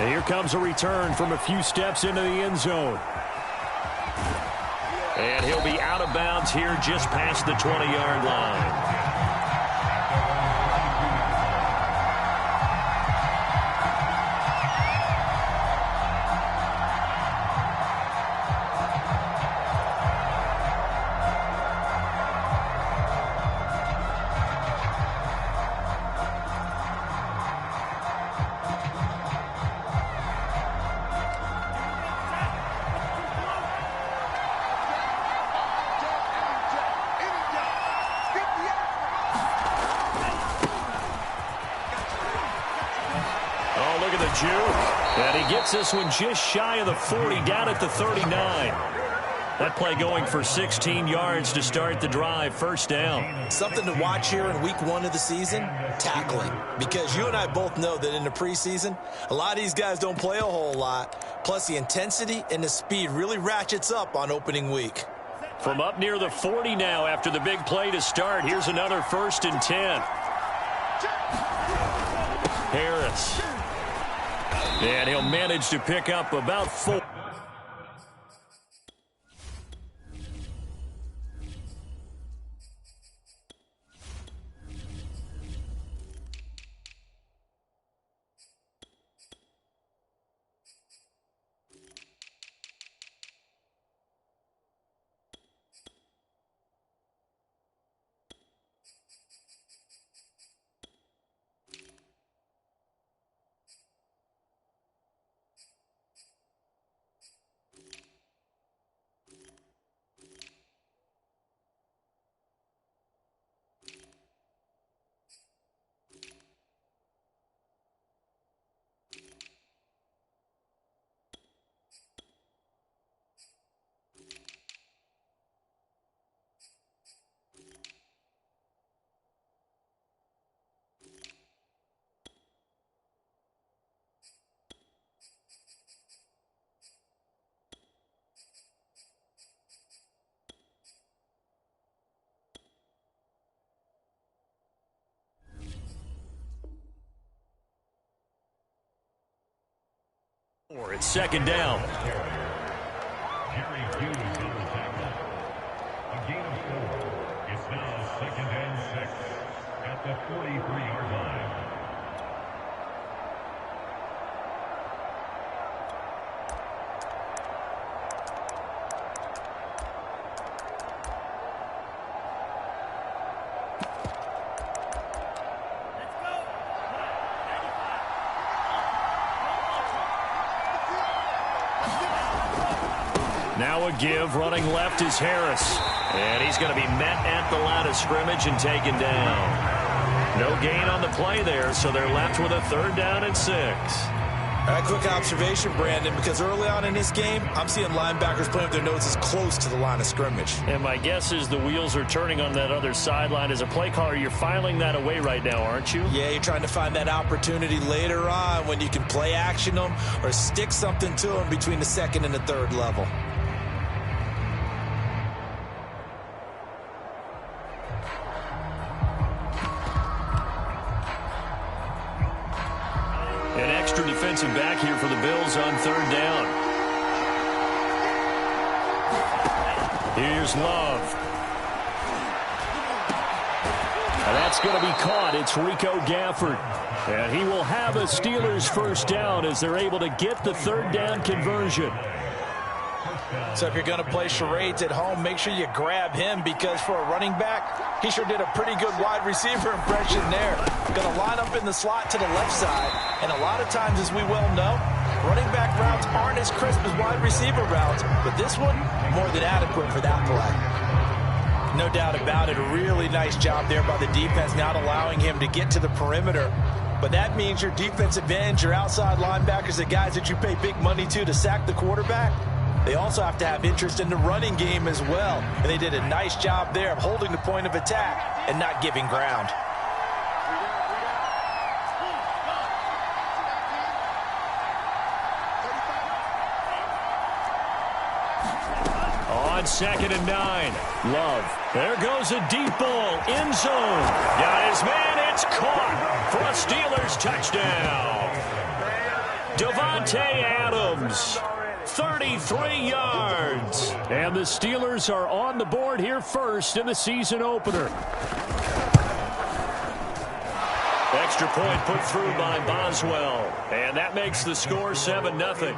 And here comes a return from a few steps into the end zone. And he'll be out of bounds here just past the 20-yard line. And he gets this one just shy of the 40, down at the 39. That play going for 16 yards to start the drive, first down. Something to watch here in week 1 of the season, tackling. Because you and I both know that in the preseason, a lot of these guys don't play a whole lot. Plus, the intensity and the speed really ratchets up on opening week. From up near the 40 now after the big play to start. Here's another 1st and 10. Harris. And he'll manage to pick up about 4. It's 2nd down. Jerry Hughes on the tackle. A gain of 4. It's now 2nd and 6 at the 43-yard line. Now a give, running left is Harris. And he's going to be met at the line of scrimmage and taken down. No gain on the play there, so they're left with a 3rd down and 6. A quick observation, Brandon, because early on in this game, I'm seeing linebackers playing with their noses close to the line of scrimmage. And my guess is the wheels are turning on that other sideline. As a play caller, you're filing that away right now, aren't you? Yeah, you're trying to find that opportunity later on when you can play action them or stick something to them between the 2nd and the 3rd level. An extra defensive back here for the Bills on 3rd down. Here's Love. And that's going to be caught. It's Rico Gafford. And he will have a Steelers 1st down as they're able to get the 3rd down conversion. So if you're going to play charades at home, make sure you grab him, because for a running back, he sure did a pretty good wide receiver impression there. Going to line up in the slot to the left side. And a lot of times, as we well know, running back routes aren't as crisp as wide receiver routes. But this one, more than adequate for that play. No doubt about it. A really nice job there by the defense, not allowing him to get to the perimeter. But that means your defensive ends, your outside linebackers, the guys that you pay big money to sack the quarterback, they also have to have interest in the running game as well. And they did a nice job there of holding the point of attack and not giving ground. On 2nd and 9, Love. There goes a deep ball, end zone. Got his man, it's caught for a Steelers touchdown. Davante Adams, 33 yards. And the Steelers are on the board here first in the season opener. Extra point put through by Boswell. And that makes the score 7-0.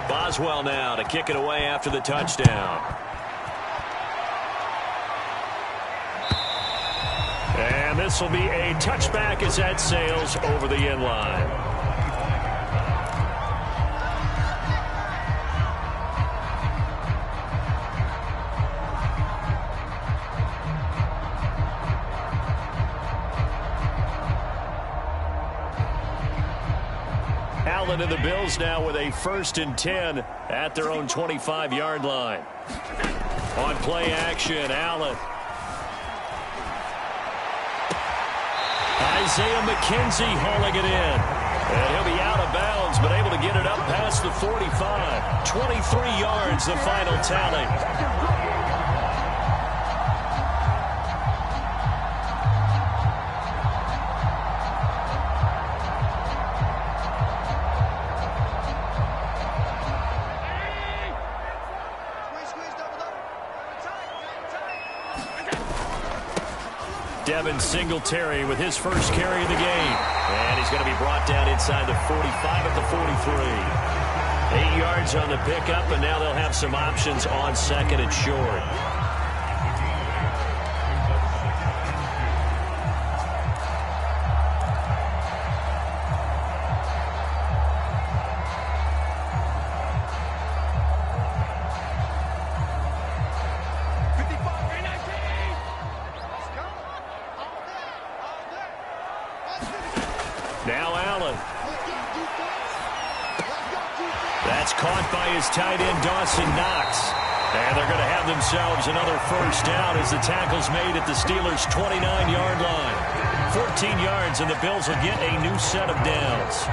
Boswell now to kick it away after the touchdown. And this will be a touchback as that sails over the end line. Allen and the Bills now with a 1st and 10 at their own 25-yard line. On play action, Allen. Isaiah McKenzie hauling it in. And he'll be out of bounds, but able to get it up past the 45. 23 yards, the final tally. Devin Singletary with his first carry of the game. And he's going to be brought down inside the 45 at the 43. 8 yards on the pickup, and now they'll have some options on 2nd and short. Now Allen. That's caught by his tight end, Dawson Knox. And they're going to have themselves another 1st down as the tackle's made at the Steelers' 29-yard line. 14 yards, and the Bills will get a new set of downs.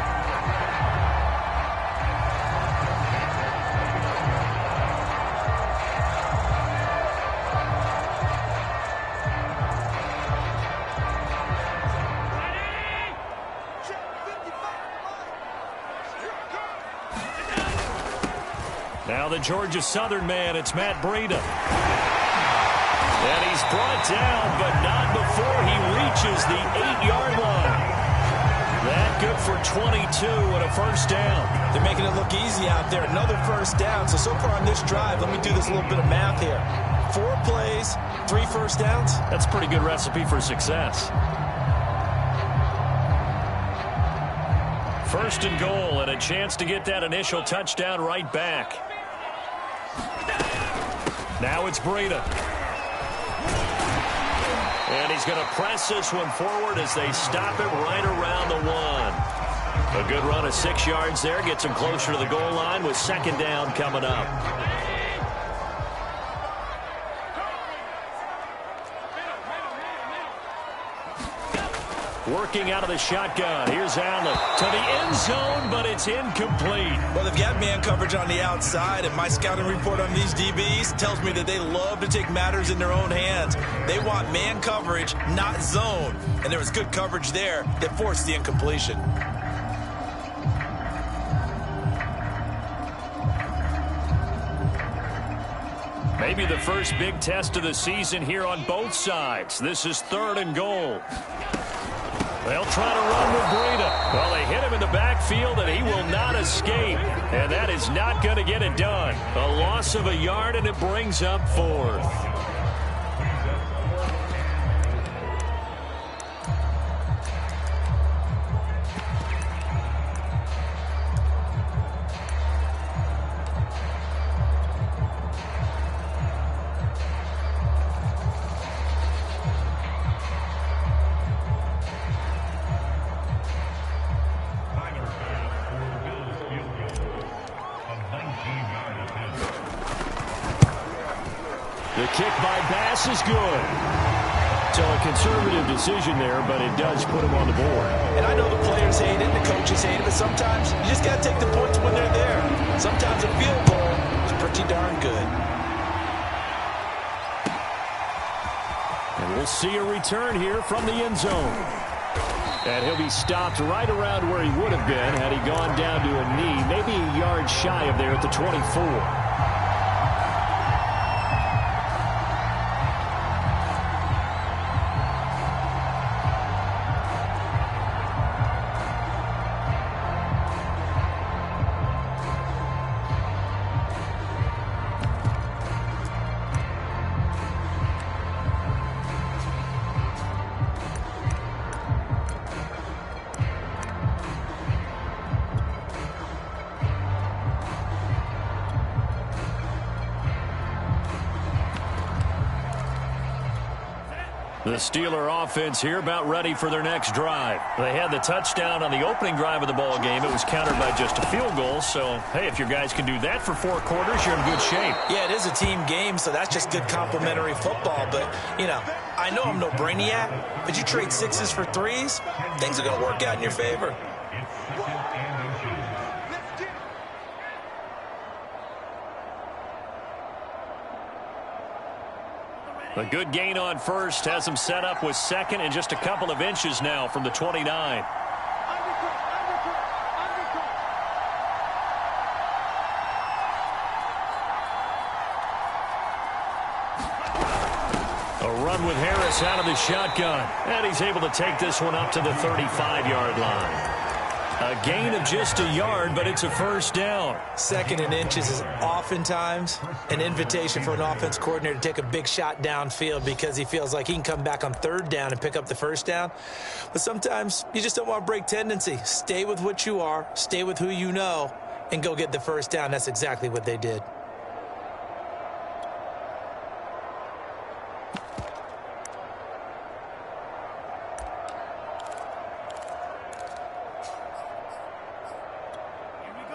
Now the Georgia Southern man, it's Matt Breida. And he's brought down, but not before he reaches the 8-yard line. That good for 22 and a 1st down. They're making it look easy out there. Another 1st down. So far on this drive, let me do this little bit of math here. 4 plays, 3 1st downs. That's a pretty good recipe for success. 1st and goal, and a chance to get that initial touchdown right back. Now it's Breida. And he's going to press this one forward as they stop it right around the 1. A good run of 6 yards there. Gets him closer to the goal line with 2nd down coming up. Working out of the shotgun. Here's Allen to the end zone, but it's incomplete. Well, they've got man coverage on the outside, and my scouting report on these DBs tells me that they love to take matters in their own hands. They want man coverage, not zone. And there was good coverage there that forced the incompletion. Maybe the first big test of the season here on both sides. This is 3rd and goal. They'll try to run with Breida. Well, they hit him in the backfield, and he will not escape. And that is not going to get it done. A loss of a yard, and it brings up 4th. The kick by Bass is good. So a conservative decision there, but it does put him on the board. And I know the players hate it, the coaches hate it, but sometimes you just got to take the points when they're there. Sometimes a field goal is pretty darn good. And We'll see a return here from the end zone. And he'll be stopped right around where he would have been had he gone down to a knee, maybe a yard shy of there at the 24. The Steeler offense here about ready for their next drive. They had the touchdown on the opening drive of the ball game. It was countered by just a field goal. So, hey, if your guys can do that for 4 quarters, you're in good shape. Yeah, it is a team game, so that's just good complementary football. But, you know, I know I'm no brainiac, but you trade 6s for 3s, things are going to work out in your favor. A good gain on first has him set up with second and just a couple of inches now from the 29. A run with Harris out of the shotgun. And he's able to take this one up to the 35-yard line. A gain of just a yard, but it's a first down. 2nd and inches is oftentimes an invitation for an offense coordinator to take a big shot downfield because he feels like he can come back on 3rd down and pick up the first down. But sometimes you just don't want to break tendency. Stay with what you are, stay with who you know, and go get the first down. That's exactly what they did.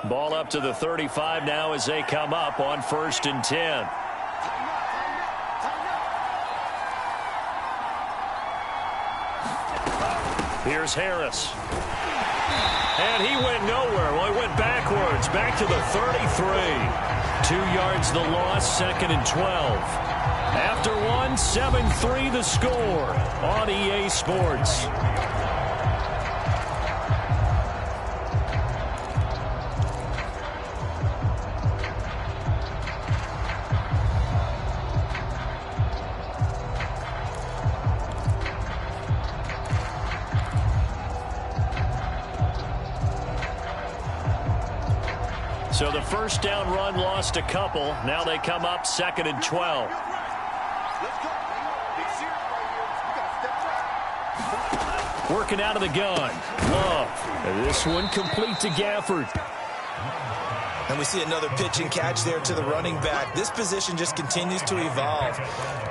Ball up to the 35 now as they come up on 1st and 10. Here's Harris. And he went nowhere. Well, he went backwards, back to the 33. 2 yards the loss, 2nd and 12. After one, 7-3 the score on EA Sports. So the first down run lost a couple. Now they come up 2nd and 12. Working out of the gun. Love. And this one complete to Gafford. And we see another pitch and catch there to the running back. This position just continues to evolve.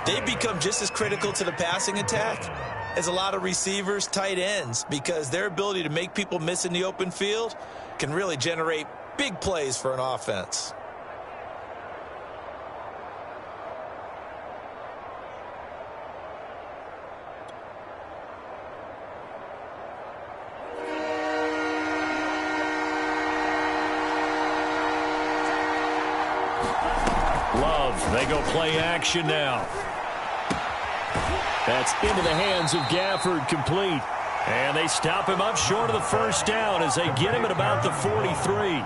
They become just as critical to the passing attack as a lot of receivers, tight ends, because their ability to make people miss in the open field can really generate big plays for an offense. Love, they go play action now. That's into the hands of Gafford, complete. And they stop him up short of the first down as they get him at about the 43.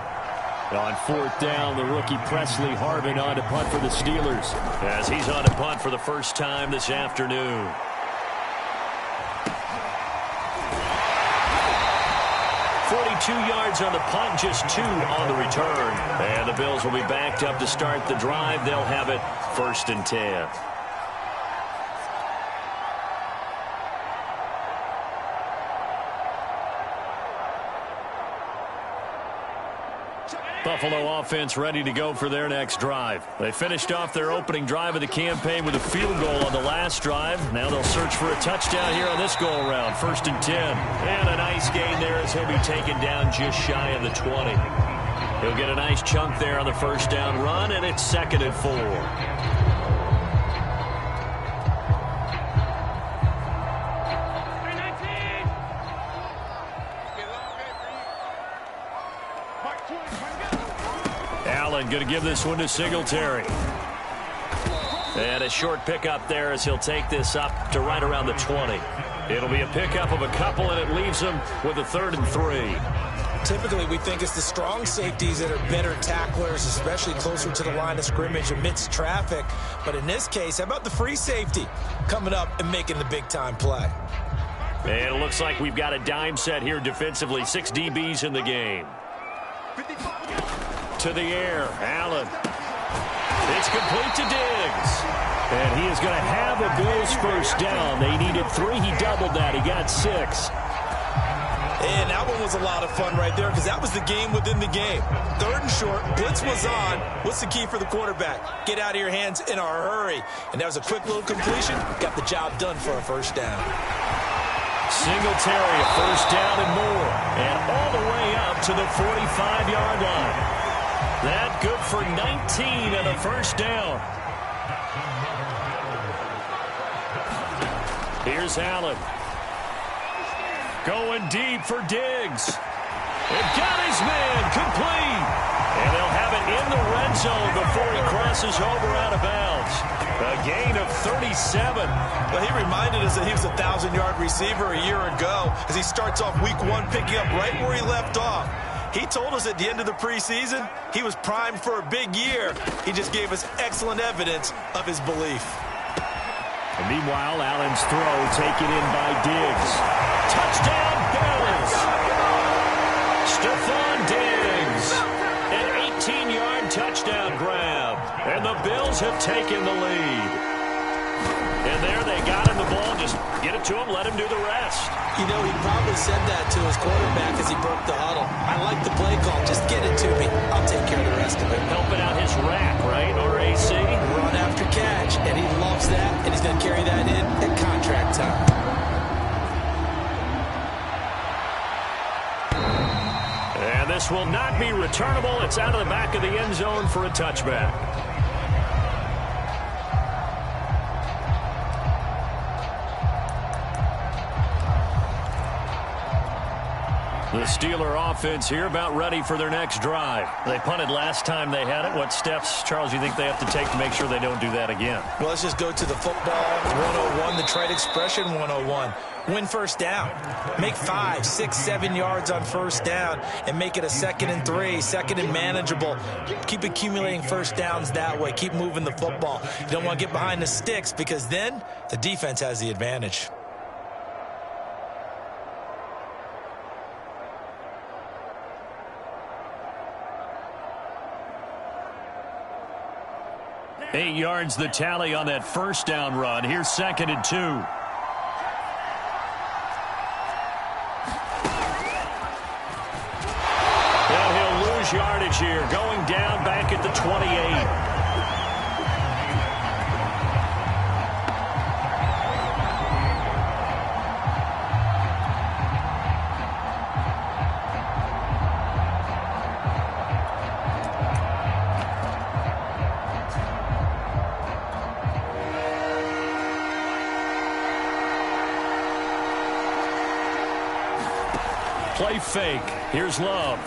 On 4th down, the rookie Presley Harvin on to punt for the Steelers as he's on to punt for the first time this afternoon. Yards on the punt, just 2 on the return. And the Bills will be backed up to start the drive. They'll have it 1st and 10. Buffalo offense ready to go for their next drive. They finished off their opening drive of the campaign with a field goal on the last drive. Now they'll search for a touchdown here on this go-around. 1st and 10. And a nice gain there as he'll be taken down just shy of the 20. He'll get a nice chunk there on the first down run, and it's 2nd and 4. Allen going to give this one to Singletary. And a short pickup there as he'll take this up to right around the 20. It'll be a pickup of a couple, and it leaves him with a 3rd and 3. Typically, we think it's the strong safeties that are better tacklers, especially closer to the line of scrimmage amidst traffic. But in this case, how about the free safety coming up and making the big-time play? And it looks like we've got a dime set here defensively. 6 DBs in the game. To the air, Allen. It's complete to Diggs. And he is going to have a Bills first down. They needed 3. He doubled that. He got 6. And that one was a lot of fun right there because that was the game within the game. 3rd and short, blitz was on. What's the key for the quarterback? Get out of your hands in a hurry. And that was a quick little completion. Got the job done for a first down. Singletary, a first down and more. And all the way up to the 45-yard line. That good for 19 and a first down. Here's Allen. Going deep for Diggs. It got his man complete. And they'll have it in the red zone before he crosses over out of bounds. A gain of 37. Well, he reminded us that he was a 1,000-yard receiver a year ago as he starts off week 1 picking up right where he left off. He told us at the end of the preseason he was primed for a big year. He just gave us excellent evidence of his belief. And meanwhile, Allen's throw taken in by Diggs. Touchdown, Bills! Stephon Diggs. An 18-yard touchdown grab. And the Bills have taken the lead. And there they got him the ball. Just get it to him, let him do the rest. You know, he probably said that to his quarterback as he broke the huddle. I like the play call. Just get it to me. I'll take care of the rest of it. Helping out his rack, right? RAC. Run after catch. And he loves that. And he's going to carry that in at contract time. And this will not be returnable. It's out of the back of the end zone for a touchback. The Steeler offense here about ready for their next drive. They punted last time they had it. What steps, Charles, do you think they have to take to make sure they don't do that again? Well, let's just go to the football 101, the trade expression 101. Win first down. Make 5, 6, 7 yards on first down and make it a 2nd and 3, 2nd and manageable. Keep accumulating first downs that way. Keep moving the football. You don't want to get behind the sticks because then the defense has the advantage. Eight yards the tally on that first down run. Here's 2nd and 2. And he'll lose yardage here. Going down back at the 28. Play fake. Here's Love.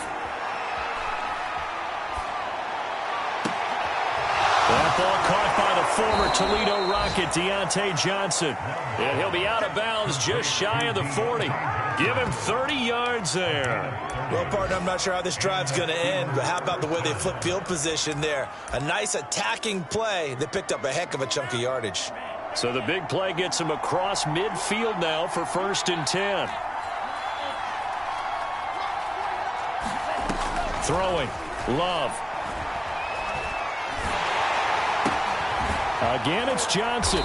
That ball caught by the former Toledo Rocket, Deontay Johnson. And he'll be out of bounds just shy of the 40. Give him 30 yards there. Well, partner, I'm not sure how this drive's going to end, but how about the way they flip field position there? A nice attacking play. They picked up a heck of a chunk of yardage. So the big play gets him across midfield now for 1st and 10. Throwing. Love. Again, it's Johnson.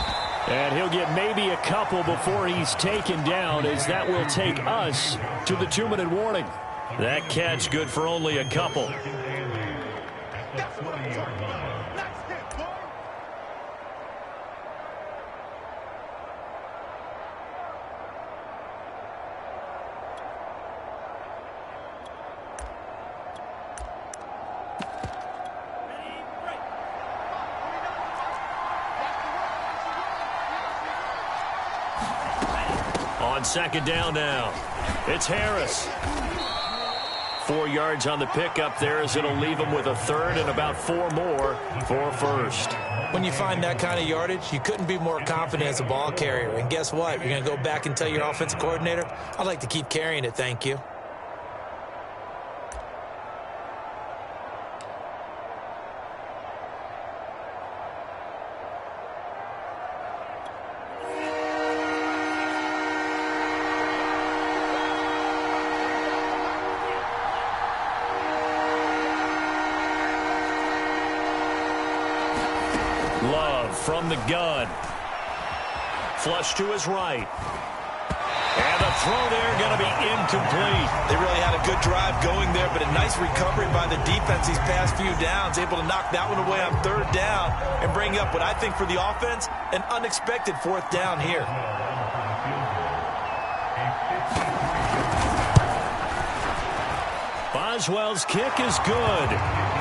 And he'll get maybe a couple before he's taken down, as that will take us to the 2-minute warning. That catch good for only a couple. On 2nd down now, it's Harris. 4 yards on the pickup there, as it'll leave him with a third and about 4 more for first. When you find that kind of yardage, you couldn't be more confident as a ball carrier. And guess what? You're going to go back and tell your offensive coordinator, I'd like to keep carrying it, thank you. From the gun. Flush to his right. And the throw there going to be incomplete. They really had a good drive going there, but a nice recovery by the defense these past few downs. Able to knock that one away on 3rd down and bring up what I think for the offense, an unexpected 4th down here. Boswell's kick is good.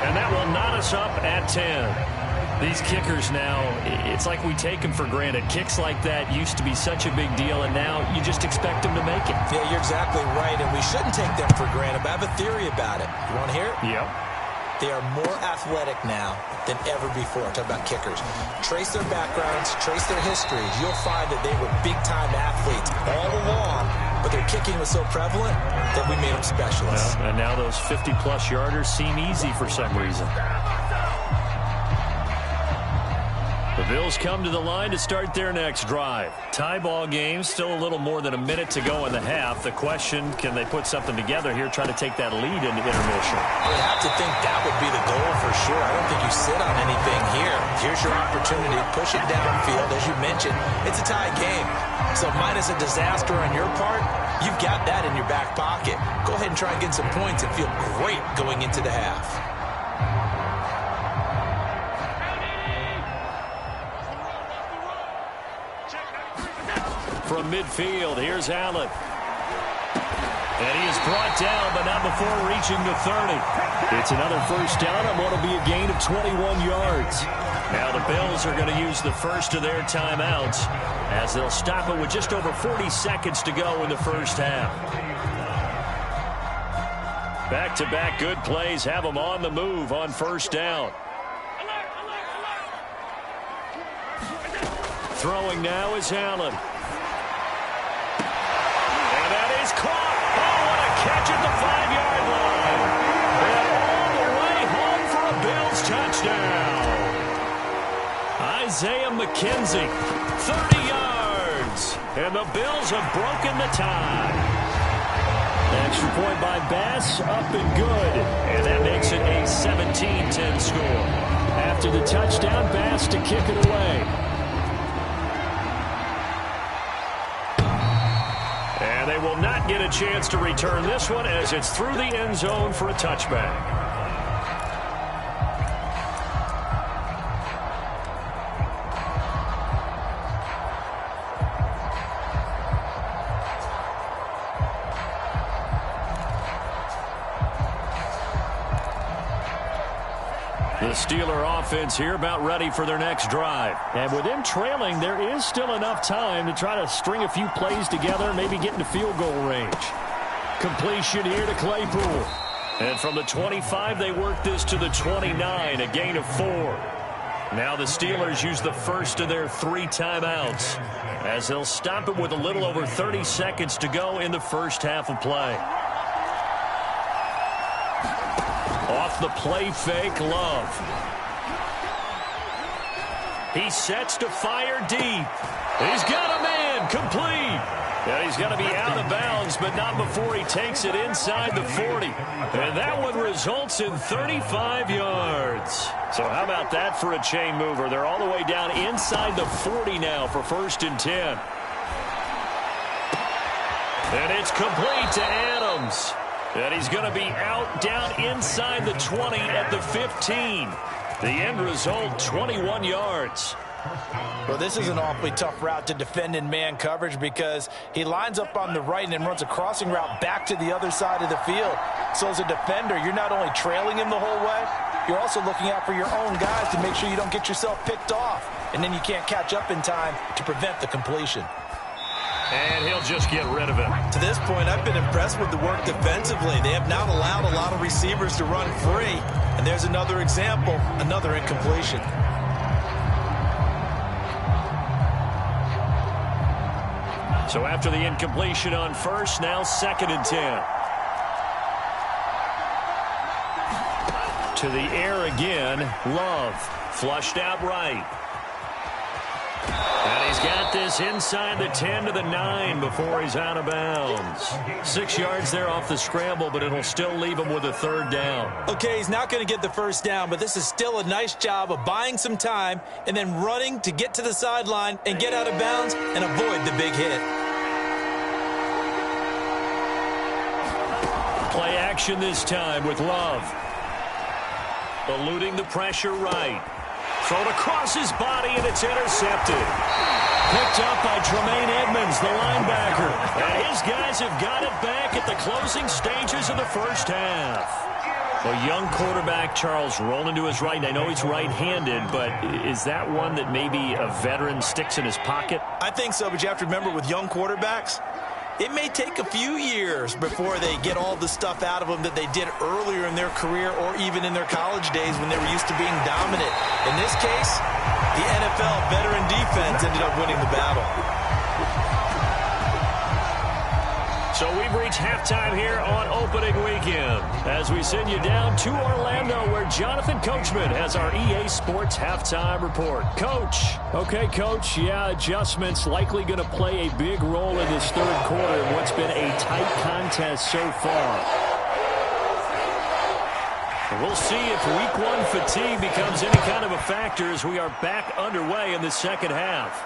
And that will knot us up at 10. These kickers now, it's like we take them for granted. Kicks like that used to be such a big deal, and now you just expect them to make it. Yeah, you're exactly right, and we shouldn't take them for granted, but I have a theory about it. You want to hear it? Yep. They are more athletic now than ever before. I'm talking about kickers. Trace their backgrounds, trace their histories. You'll find that they were big-time athletes all along, but their kicking was so prevalent that we made them specialists. Well, and now those 50-plus yarders seem easy for some reason. The Bills come to the line to start their next drive. Tie ball game, still a little more than a minute to go in the half. The question, can they put something together here, try to take that lead into intermission? I would have to think that would be the goal for sure. I don't think you sit on anything here. Here's your opportunity. Push it downfield. As you mentioned, it's a tie game. So minus a disaster on your part, you've got that in your back pocket. Go ahead and try and get some points and feel great going into the half. From midfield, here's Allen. And he is brought down, but not before reaching the 30. It's another first down on what will be a gain of 21 yards. Now the Bills are going to use the first of their timeouts as they'll stop it with just over 40 seconds to go in the first half. Back-to-back good plays have them on the move on first down. Throwing now is Allen. Is caught. Oh, what a catch at the 5-yard line. And all the way home for a Bills touchdown. Isaiah McKenzie, 30 yards. And the Bills have broken the tie. Extra point by Bass, up and good. And that makes it a 17-10 score. After the touchdown, Bass to kick it away. And they will not get a chance to return this one as it's through the end zone for a touchback. The Steeler offense here about ready for their next drive. And with them trailing, there is still enough time to try to string a few plays together, maybe get into field goal range. Completion here to Claypool. And from the 25, they work this to the 29, a gain of 4. Now the Steelers use the first of their 3 timeouts as they'll stop it with a little over 30 seconds to go in the first half of play. Off the play fake, Love. He sets to fire deep. He's got a man, complete. And he's going to be out of bounds, but not before he takes it inside the 40. And that one results in 35 yards. So how about that for a chain mover? They're all the way down inside the 40 now for 1st and 10. And it's complete to Adams. And he's going to be out down inside the 20 at the 15. The end result, 21 yards. Well, this is an awfully tough route to defend in man coverage because he lines up on the right and then runs a crossing route back to the other side of the field. So as a defender, you're not only trailing him the whole way, you're also looking out for your own guys to make sure you don't get yourself picked off. And then you can't catch up in time to prevent the completion. And he'll just get rid of it. To this point, I've been impressed with the work defensively. They have not allowed a lot of receivers to run free. And there's another example, another incompletion. So after the incompletion on first, now 2nd and 10. To the air again, Love. Flushed out right. And he's got this inside the 10 to the 9 before he's out of bounds. 6 yards there off the scramble, but it'll still leave him with a 3rd down. Okay, he's not going to get the 1st down, but this is still a nice job of buying some time and then running to get to the sideline and get out of bounds and avoid the big hit. Play action this time with Love. Eluding the pressure right. Thrown across his body, and it's intercepted. Picked up by Tremaine Edmonds, the linebacker. And his guys have got it back at the closing stages of the first half. A young quarterback, Charles, rolling to his right. I know he's right-handed, but is that one that maybe a veteran sticks in his pocket? I think so, but you have to remember with young quarterbacks, it may take a few years before they get all the stuff out of them that they did earlier in their career or even in their college days when they were used to being dominant. In this case, the NFL veteran defense ended up winning the battle. So we've reached halftime here on opening weekend as we send you down to Orlando where Jonathan Coachman has our EA Sports halftime report. Coach. Okay, Coach. Yeah, adjustments likely going to play a big role in this 3rd quarter in what's been a tight contest so far. We'll see if week 1 fatigue becomes any kind of a factor as we are back underway in the 2nd half.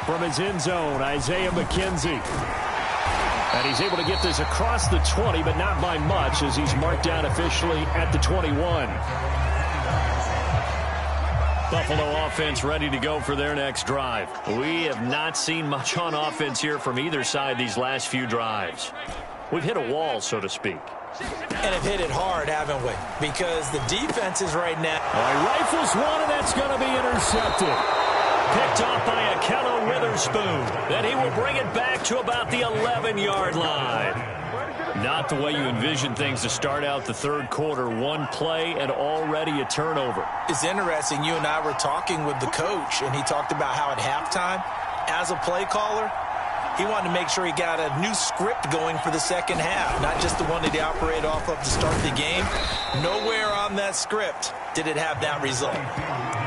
From his end zone, Isaiah McKenzie. And he's able to get this across the 20, but not by much as he's marked down officially at the 21. Buffalo offense ready to go for their next drive. We have not seen much on offense here from either side these last few drives. We've hit a wall, so to speak. And have hit it hard, haven't we? Because the defenses right now. All right, rifles one, and that's going to be intercepted. Picked off by Ahkello Witherspoon. Then he will bring it back to about the 11-yard line. Not the way you envision things to start out the 3rd quarter. 1 play and already a turnover. It's interesting. You and I were talking with the coach, and he talked about how at halftime, as a play caller, he wanted to make sure he got a new script going for the 2nd half, not just the one that he operated off of to start the game. Nowhere on that script did it have that result.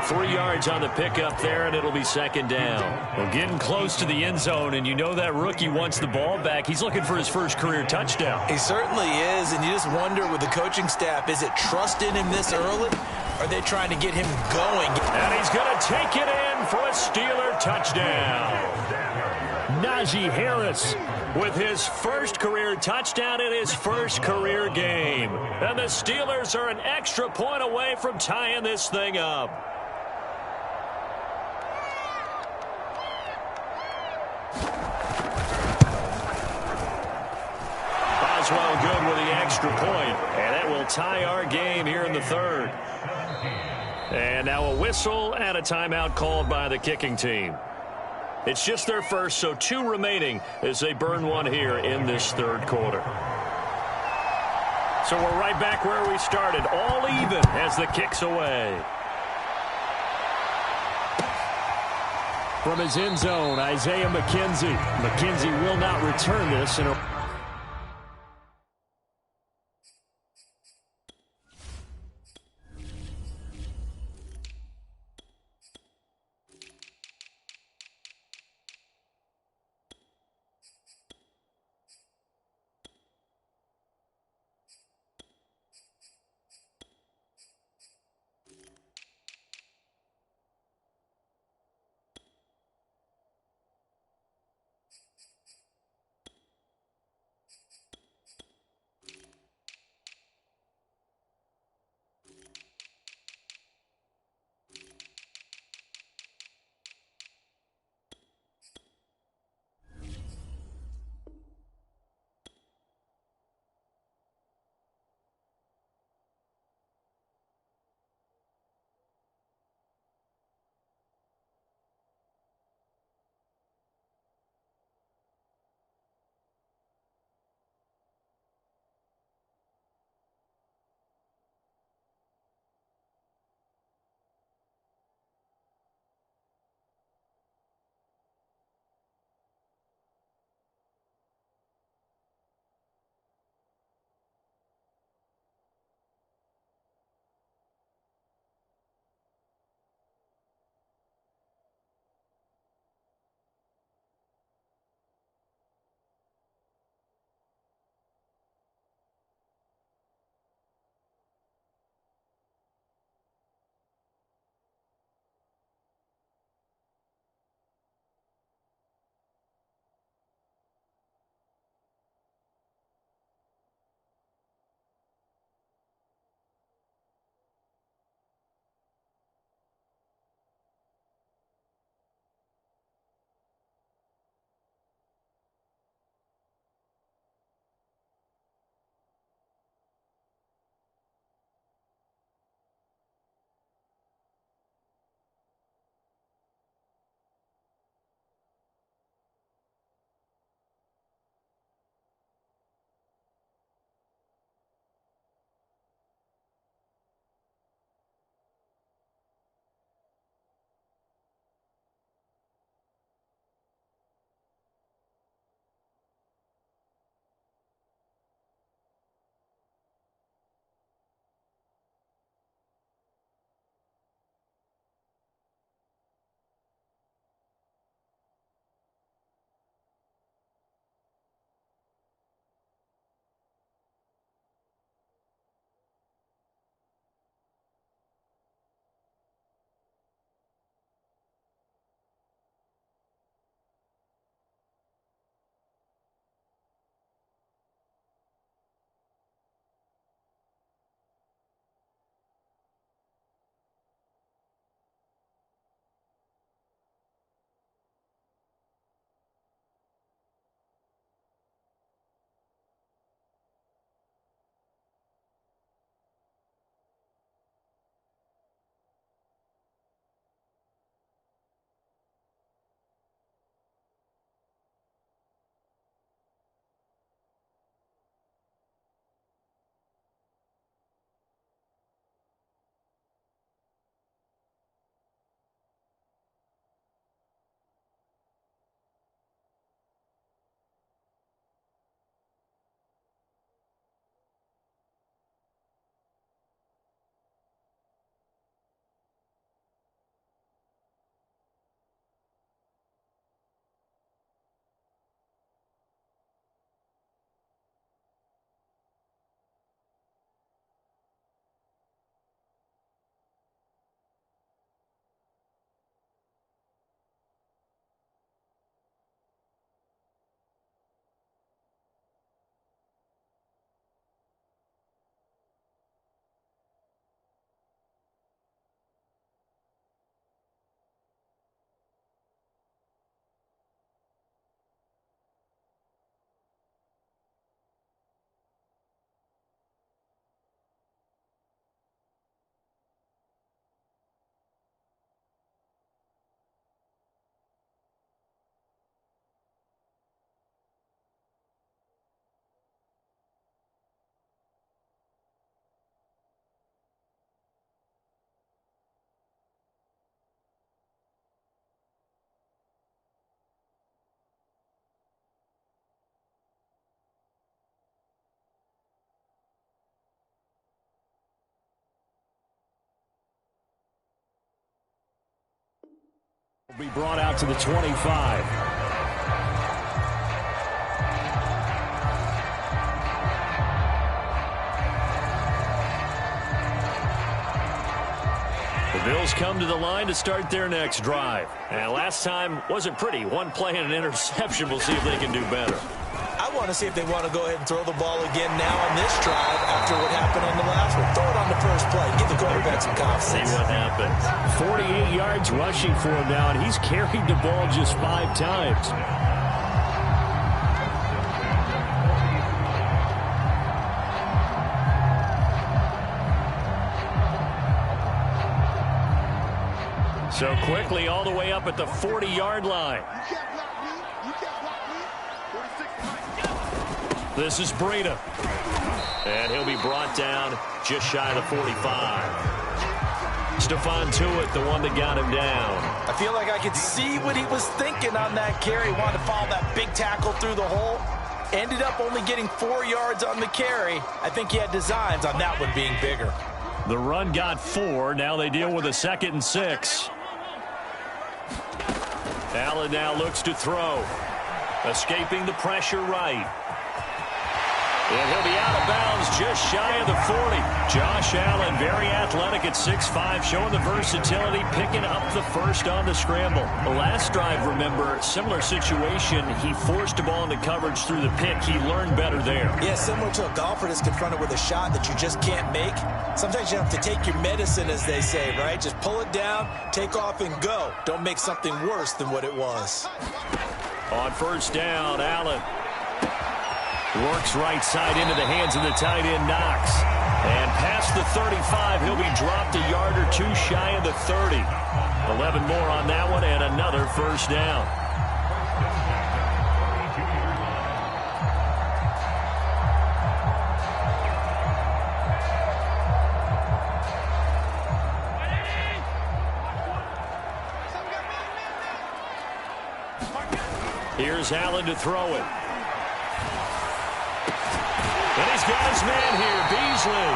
3 yards on the pickup there, and it'll be 2nd down. Well, getting close to the end zone, and you know that rookie wants the ball back. He's looking for his first career touchdown. He certainly is, and you just wonder with the coaching staff, is it trust in him this early? Or are they trying to get him going? And he's going to take it in for a Steeler touchdown. Najee Harris with his first career touchdown in his first career game. And the Steelers are an extra point away from tying this thing up. Boswell good with the extra point, and that will tie our game here in the 3rd. And now a whistle and a timeout called by the kicking team. It's just their first, so 2 remaining as they burn 1 here in this 3rd quarter. So we're right back where we started, all even as the kick's away. From his end zone, Isaiah McKenzie. McKenzie will not return this in a Be brought out to the 25. The Bills come to the line to start their next drive. And last time wasn't pretty. One play and an interception. We'll see if they can do better. I want to see if they want to go ahead and throw the ball again now on this drive after what happened on the last one. Throw it on the first play. Give the quarterback some confidence. See what happens. 48 yards rushing for him now, and he's carried the ball just 5 times. So quickly all the way up at the 40-yard line. This is Breida. And he'll be brought down just shy of the 45. Stephon Tuitt, the one that got him down. I feel like I could see what he was thinking on that carry. Wanted to follow that big tackle through the hole. Ended up only getting 4 yards on the carry. I think he had designs on that one being bigger. The run got 4. Now they deal with a 2nd and 6. Allen now looks to throw. Escaping the pressure right. And he'll be out of bounds just shy of the 40. Josh Allen, very athletic at 6'5", showing the versatility, picking up the first on the scramble. The last drive, remember, similar situation. He forced the ball into coverage through the pick. He learned better there. Yeah, similar to a golfer that's confronted with a shot that you just can't make. Sometimes you have to take your medicine, as they say, right? Just pull it down, take off, and go. Don't make something worse than what it was. On first down, Allen works right side into the hands of the tight end, Knox. And past the 35, he'll be dropped a yard or 2 shy of the 30. 11 more on that one and another first down. Here's Allen to throw it. And he's got his man here, Beasley.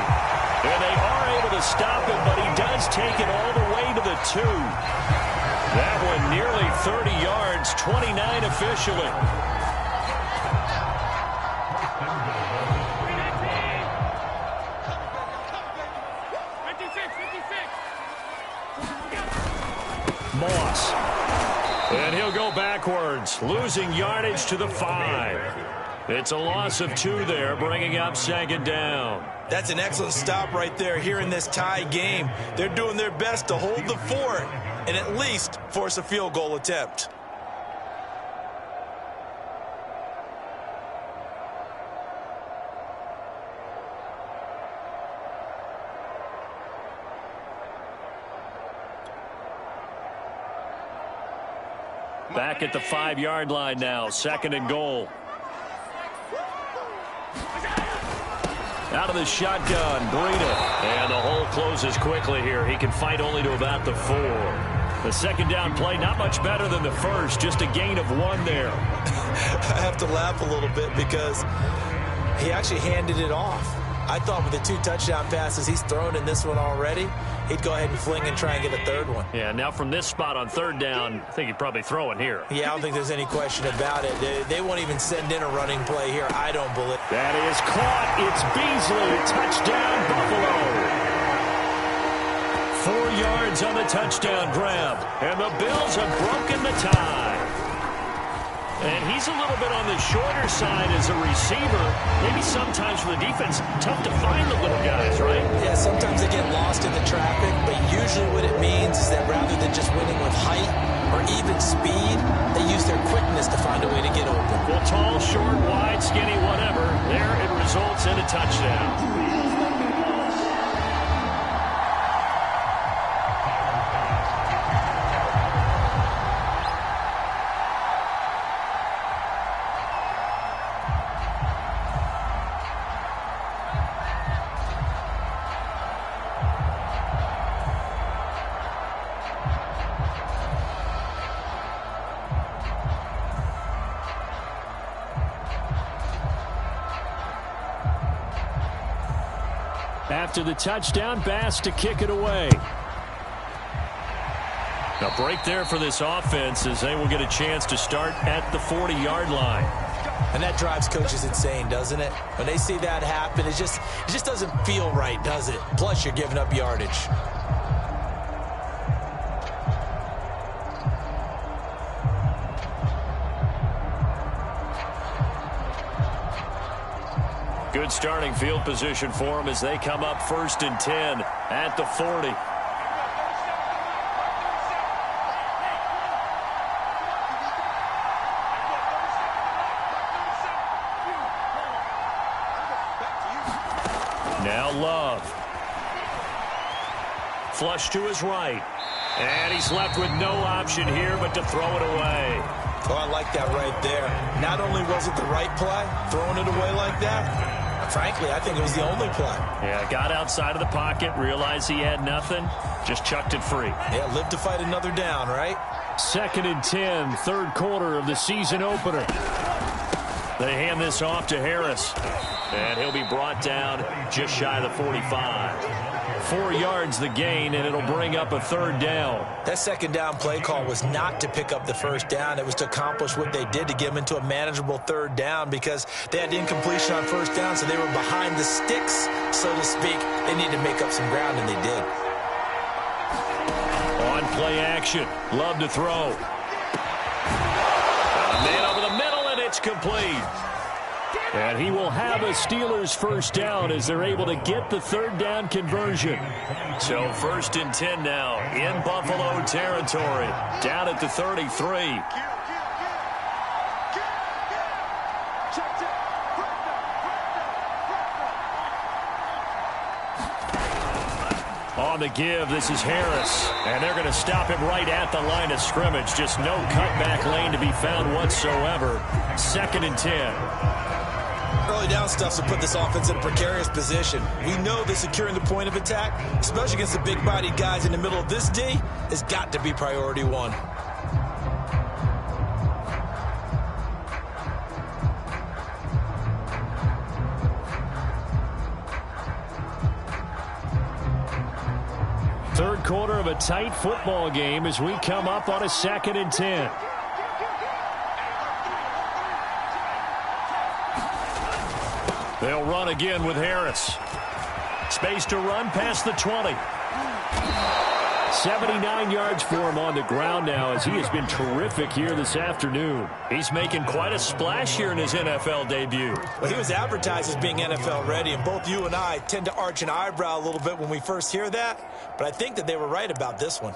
And they are able to stop him, but he does take it all the way to the 2. That one nearly 30 yards, 29 officially. Moss. And he'll go backwards, losing yardage to the 5. It's a loss of 2 there, bringing up 2nd down. That's an excellent stop right there here in this tie game. They're doing their best to hold the fort and at least force a field goal attempt. Back at the 5-yard line now, 2nd and goal. Out of the shotgun, Breida. And the hole closes quickly here. He can fight only to about the 4. The 2nd down play, not much better than the first. Just a gain of 1 there. I have to laugh a little bit because he actually handed it off. I thought with the 2 touchdown passes he's thrown in this one already, he'd go ahead and fling and try and get a 3rd one. Yeah, now from this spot on 3rd down, I think he'd probably throw it here. Yeah, I don't think there's any question about it. They won't even send in a running play here, I don't believe. That is caught. It's Beasley. Touchdown, Buffalo. 4 yards on the touchdown grab. And the Bills have broken the tie. And he's a little bit on the shorter side as a receiver. Maybe sometimes for the defense, tough to find the little guys, right? Yeah, sometimes they get lost in the traffic, but usually what it means is that rather than just winning with height or even speed, they use their quickness to find a way to get open. Well, tall, short, wide, skinny, whatever, there it results in a touchdown. After the touchdown, Bass to kick it away. A break there for this offense as they will get a chance to start at the 40-yard line. And that drives coaches insane, doesn't it? When they see that happen, it just doesn't feel right, does it? Plus, you're giving up yardage. Good starting field position for them as they come up 1st and 10 at the 40. Now Love. Flush to his right. And he's left with no option here but to throw it away. Oh, I like that right there. Not only was it the right play, throwing it away like that, frankly, I think it was the only play. Yeah, got outside of the pocket, realized he had nothing, just chucked it free. Yeah, live to fight another down, right? 2nd and 10, 3rd quarter of the season opener. They hand this off to Harris. And he'll be brought down just shy of the 45. 4 yards the gain, and it'll bring up a 3rd down. That 2nd down play call was not to pick up the 1st down. It was to accomplish what they did to get them into a manageable 3rd down because they had incompletion on 1st down, so they were behind the sticks, so to speak. They needed to make up some ground, and they did. On play action, Love to throw. A man over the middle, and it's complete. And he will have a Steelers 1st down as they're able to get the 3rd down conversion. So 1st and 10 now in Buffalo territory. Down at the 33. On the give, this is Harris. And they're going to stop him right at the line of scrimmage. Just no cutback lane to be found whatsoever. 2nd and 10. Early down stuff to put this offense in a precarious position. We know that securing the point of attack, especially against the big-bodied guys in the middle of this D, has got to be priority 1. Third quarter of a tight football game as we come up on a 2nd and 10. They'll run again with Harris. Space to run past the 20. 79 yards for him on the ground now as he has been terrific here this afternoon. He's making quite a splash here in his NFL debut. Well, he was advertised as being NFL ready, and both you and I tend to arch an eyebrow a little bit when we first hear that, but I think that they were right about this one.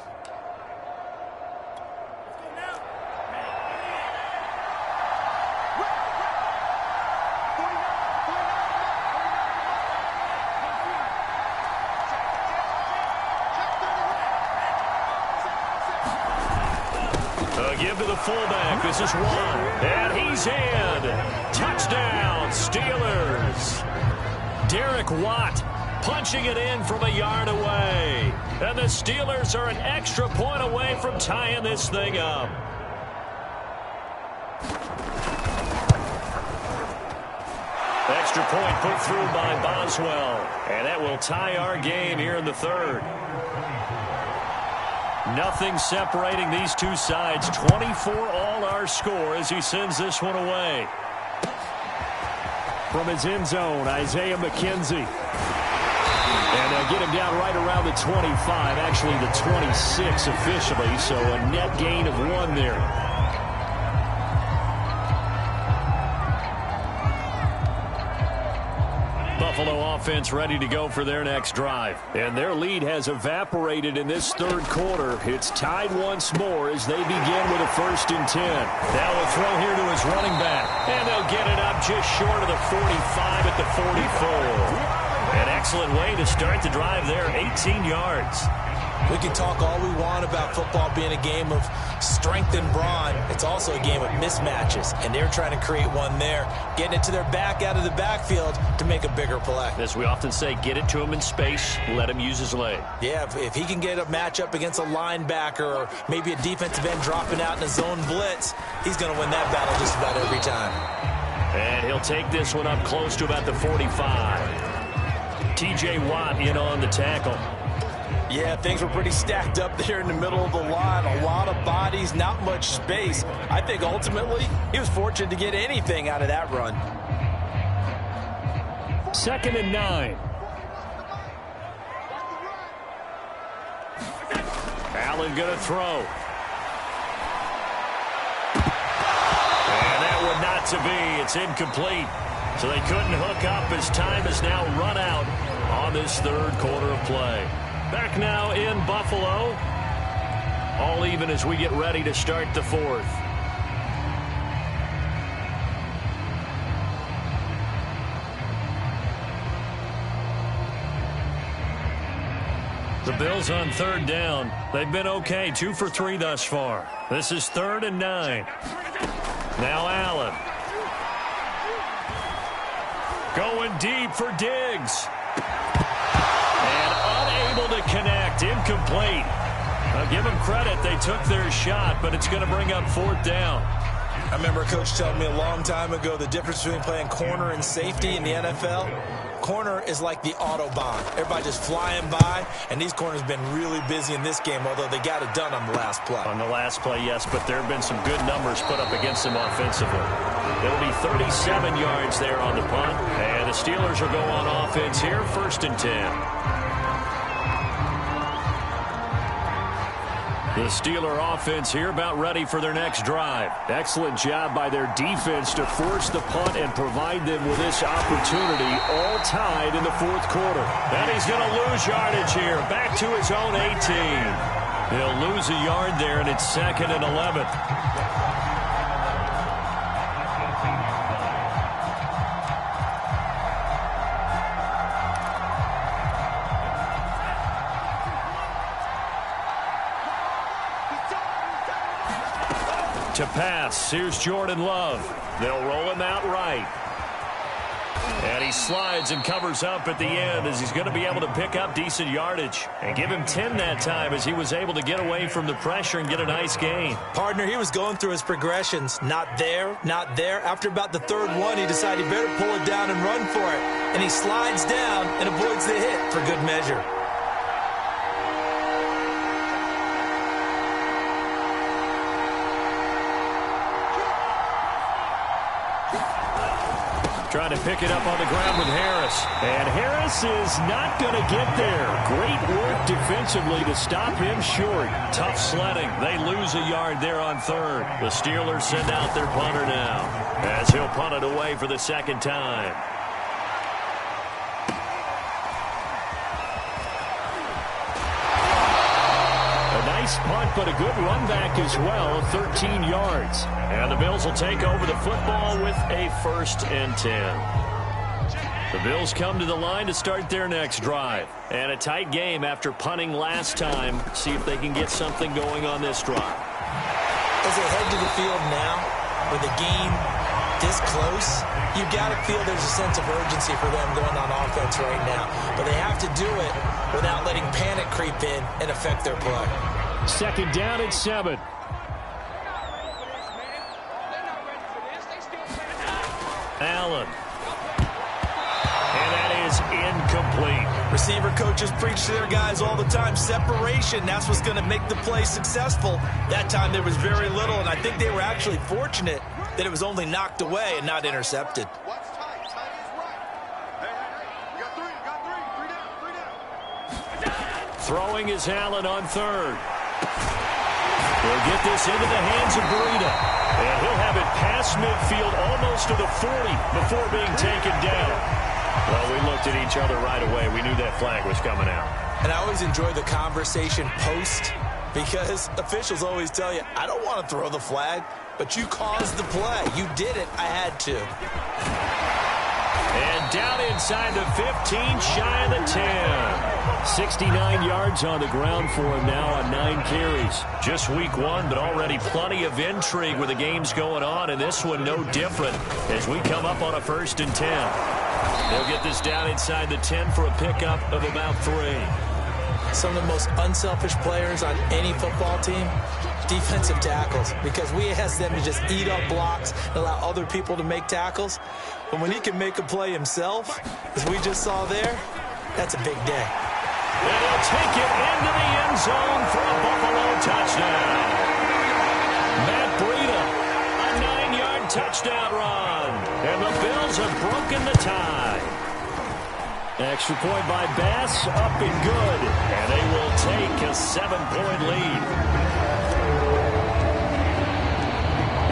Give to the fullback. This is one. And he's in. Touchdown, Steelers. Derek Watt punching it in from a yard away. And the Steelers are an extra point away from tying this thing up. Extra point put through by Boswell. And that will tie our game here in the 3rd. Nothing separating these two sides. 24 all our score as he sends this one away. From his end zone, Isaiah McKenzie. And they'll get him down right around the 25, actually the 26 officially, so a net gain of 1 there. Buffalo offense ready to go for their next drive. And their lead has evaporated in this 3rd quarter. It's tied once more as they begin with a 1st and 10. Now a throw here to his running back. And they'll get it up just short of the 45 at the 44. An excellent way to start the drive there, 18 yards. We can talk all we want about football being a game of strength and brawn. It's also a game of mismatches, and they're trying to create one there, getting it to their back out of the backfield to make a bigger play. As we often say, get it to him in space, let him use his leg. Yeah, if he can get a matchup against a linebacker or maybe a defensive end dropping out in a zone blitz, he's going to win that battle just about every time. And he'll take this one up close to about the 45. T.J. Watt in on the tackle. Yeah, things were pretty stacked up there in the middle of the line. A lot of bodies, not much space. I think ultimately he was fortunate to get anything out of that run. 2nd and 9. Allen going to throw. And that one not to be. It's incomplete. So they couldn't hook up as time is now run out on this third quarter of play. Back now in Buffalo. All even as we get ready to start the fourth. The Bills on 3rd down. They've been okay, 2 for 3 thus far. This is 3rd and 9. Now Allen. Going deep for Diggs. And unable to connect. Incomplete. I'll give them credit. They took their shot, but it's going to bring up 4th down. I remember a coach telling me a long time ago the difference between playing corner and safety in the NFL. Corner is like the Autobahn. Everybody just flying by, and these corners have been really busy in this game, although they got it done on the last play. On the last play, yes, but there have been some good numbers put up against them offensively. It'll be 37 yards there on the punt, and the Steelers will go on offense here, 1st and 10. The Steeler offense here about ready for their next drive. Excellent job by their defense to force the punt and provide them with this opportunity, all tied in the 4th quarter. And he's going to lose yardage here, back to his own 18. He'll lose a yard there, and it's 2nd and 11. To pass, here's Jordan Love. They'll roll him out right. And he slides and covers up at the end as he's going to be able to pick up decent yardage. And give him 10 that time as he was able to get away from the pressure and get a nice gain. Partner, he was going through his progressions. Not there, not there. After about the 3rd one, he decided he better pull it down and run for it. And he slides down and avoids the hit for good measure. Trying to pick it up on the ground with Harris. And Harris is not going to get there. Great work defensively to stop him short. Tough sledding. They lose a yard there on 3rd. The Steelers send out their punter now as he'll punt it away for the 2nd time. Nice punt, but a good run back as well, 13 yards. And the Bills will take over the football with a 1st and 10. The Bills come to the line to start their next drive. And a tight game after punting last time. See if they can get something going on this drive. As they head to the field now, with the game this close, you got to feel there's a sense of urgency for them going on offense right now. But they have to do it without letting panic creep in and affect their play. 2nd down and 7. Allen. And that is incomplete. Receiver coaches preach to their guys all the time. Separation, that's what's going to make the play successful. That time there was very little, and I think they were actually fortunate that it was only knocked away and not intercepted. Throwing is Allen on 3rd. He'll get this into the hands of Breida. And he'll have it past midfield almost to the 40 before being taken down. Well, we looked at each other right away. We knew that flag was coming out. And I always enjoy the conversation post because officials always tell you, I don't want to throw the flag, but you caused the play. You did it. I had to. And down inside the 15, shy of the 10. 69 yards on the ground for him now on 9 carries. Just week 1, but already plenty of intrigue with the games going on, and this one no different as we come up on a 1st and 10. They'll get this down inside the 10 for a pickup of about 3. Some of the most unselfish players on any football team, defensive tackles, because we ask them to just eat up blocks and allow other people to make tackles. But when he can make a play himself, as we just saw there, that's a big day. And he'll take it into the end zone for a Buffalo touchdown. Matt Breida, a 9-yard touchdown run. And the Bills have broken the tie. Extra point by Bass, up and good. And they will take a 7-point lead.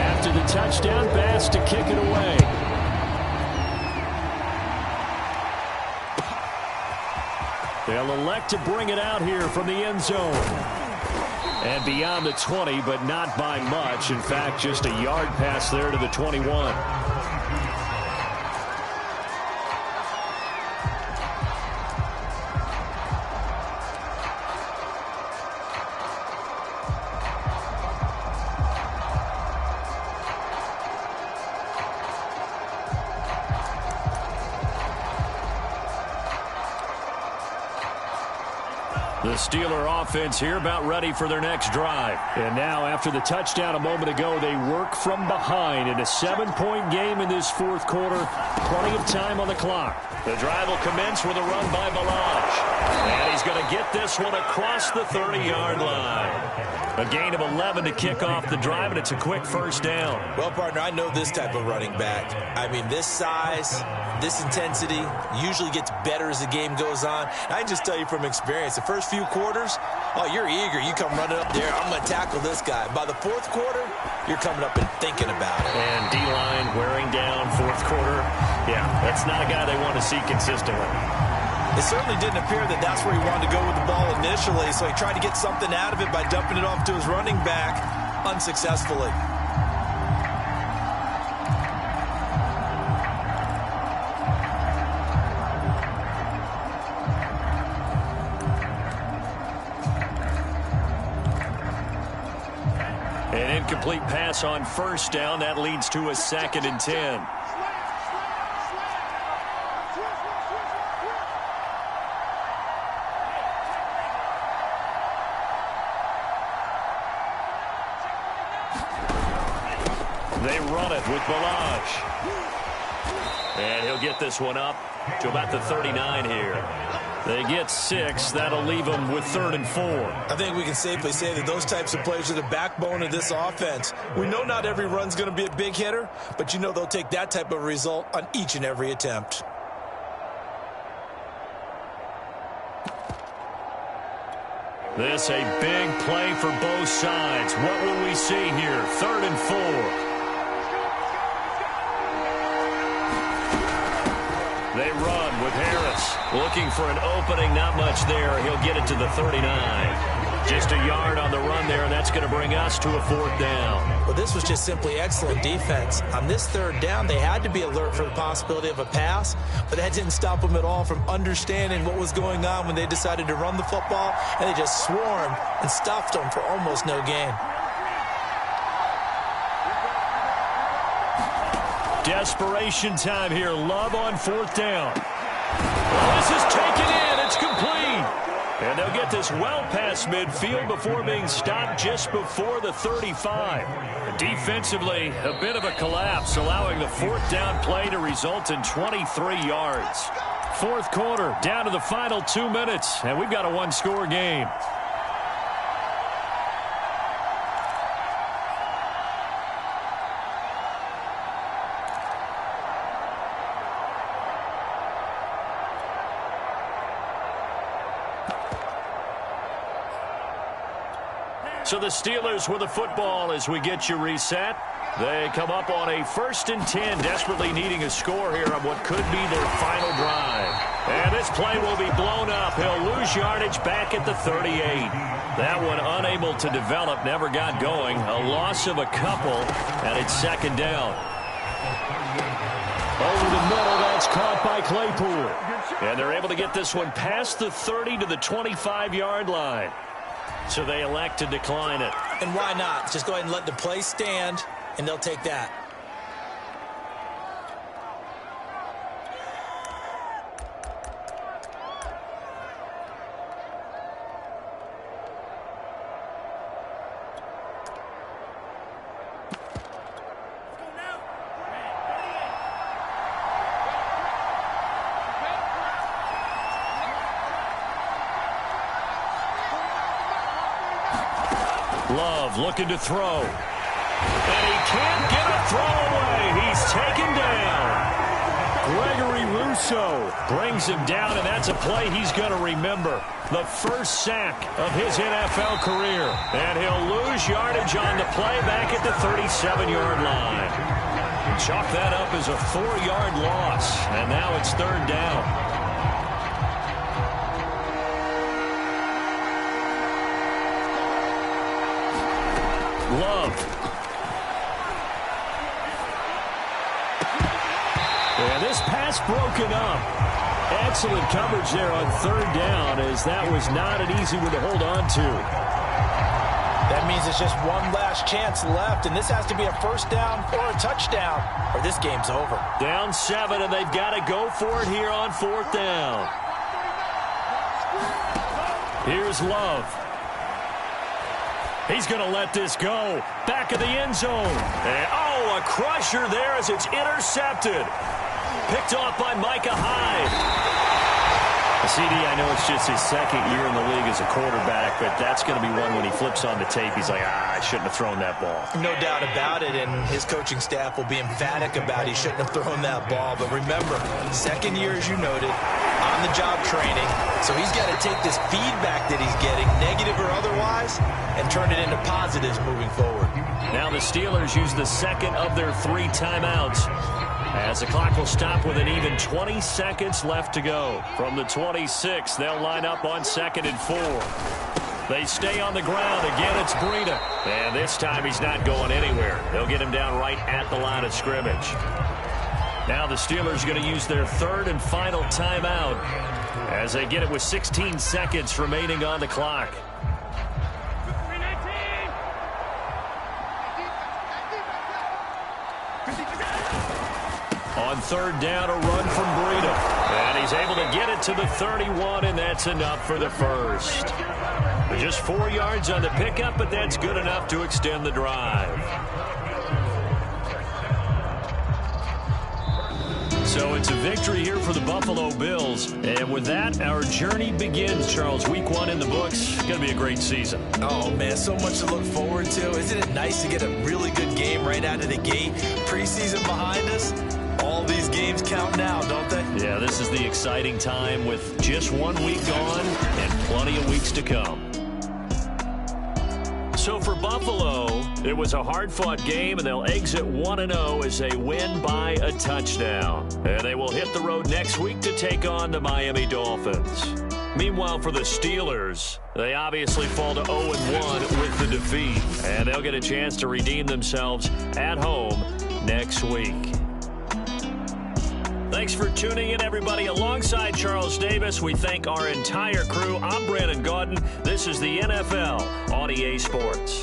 After the touchdown, Bass to kick it away. They'll elect to bring it out here from the end zone. And beyond the 20, but not by much. In fact, just a yard pass there to the 21. The Steeler offense here about ready for their next drive. And now after the touchdown a moment ago, they work from behind in a 7-point game in this fourth quarter. Plenty of time on the clock. The drive will commence with a run by Ballage. And he's going to get this one across the 30-yard line. A gain of 11 to kick off the drive, and it's a quick first down. Well, partner, I know this type of running back. I mean, this size, this intensity usually gets better as the game goes on. And I can just tell you from experience, the first few quarters, oh, you're eager. You come running up there, I'm going to tackle this guy. By the fourth quarter, you're coming up and thinking about it. And D-line wearing down fourth quarter. Yeah, that's not a guy they want to see consistently. It certainly didn't appear that that's where he wanted to go with the ball initially, so he tried to get something out of it by dumping it off to his running back unsuccessfully. An incomplete pass on first down. That leads to a 2nd and 10. They run it with Ballage. And he'll get this one up to about the 39 here. They get 6. That'll leave them with 3rd and 4. I think we can safely say that those types of plays are the backbone of this offense. We know not every run's going to be a big hitter, but you know they'll take that type of result on each and every attempt. This a big play for both sides. What will we see here? 3rd and 4. They run with Harris. Looking for an opening, not much there. He'll get it to the 39. Just a yard on the run there, and that's going to bring us to a 4th down. Well, this was just simply excellent defense. On this 3rd down, they had to be alert for the possibility of a pass, but that didn't stop them at all from understanding what was going on when they decided to run the football, and they just swarmed and stuffed them for almost no gain. Desperation time here. Love on 4th down. Well, this is taken in. It's complete. And they'll get this well past midfield before being stopped just before the 35. Defensively, a bit of a collapse, allowing the 4th down play to result in 23 yards. Fourth quarter, down to the final 2 minutes, and we've got a one-score game. So the Steelers with the football as we get you reset. They come up on a 1st and 10, desperately needing a score here on what could be their final drive. And this play will be blown up. He'll lose yardage back at the 38. That one unable to develop, never got going. A loss of a couple, and it's 2nd down. Over the middle, that's caught by Claypool. And they're able to get this one past the 30 to the 25-yard line. So they elect to decline it. And why not? Just go ahead and let the play stand, and they'll take that. Love looking to throw. And he can't get a throw away. He's taken down. Gregory Rousseau brings him down, and that's a play he's going to remember. The first sack of his NFL career. And he'll lose yardage on the play back at the 37-yard line. Chalk that up as a 4-yard loss, and now it's third down. Love. And this pass broken up. Excellent coverage there on third down, as that was not an easy one to hold on to. That means it's just one last chance left, and this has to be a first down or a touchdown, or this game's over. Down 7, and they've got to go for it here on fourth down. Here's Love. He's going to let this go. Back of the end zone. And, a crusher there as it's intercepted. Picked off by Micah Hyde. CD, I know it's just his second year in the league as a quarterback, but that's going to be one when he flips on the tape. He's like, I shouldn't have thrown that ball. No doubt about it, and his coaching staff will be emphatic about he shouldn't have thrown that ball. But remember, second year, as you noted, on-the-job training. So he's got to take this feedback that he's getting, negative or otherwise, and turn it into positives moving forward. Now the Steelers use the second of their 3 timeouts, as the clock will stop with an even 20 seconds left to go. From the 26, they'll line up on 2nd and 4. They stay on the ground. Again, it's Breida. And this time he's not going anywhere. They'll get him down right at the line of scrimmage. Now the Steelers are going to use their 3rd and final timeout as they get it with 16 seconds remaining on the clock. On third down, a run from Breida. And he's able to get it to the 31, and that's enough for the first. Just 4 yards on the pickup, but that's good enough to extend the drive. So it's a victory here for the Buffalo Bills. And with that, our journey begins, Charles. Week 1 in the books. It's going to be a great season. Oh, man, so much to look forward to. Isn't it nice to get a really good game right out of the gate? Preseason behind us. All these games count now, don't they? Yeah, this is the exciting time with just 1 week gone and plenty of weeks to come. So for Buffalo, it was a hard-fought game, and they'll exit 1-0 as they win by a touchdown. And they will hit the road next week to take on the Miami Dolphins. Meanwhile, for the Steelers, they obviously fall to 0-1 with the defeat. And they'll get a chance to redeem themselves at home next week. Thanks for tuning in, everybody. Alongside Charles Davis, we thank our entire crew. I'm Brandon Gaudin. This is the NFL on EA Sports.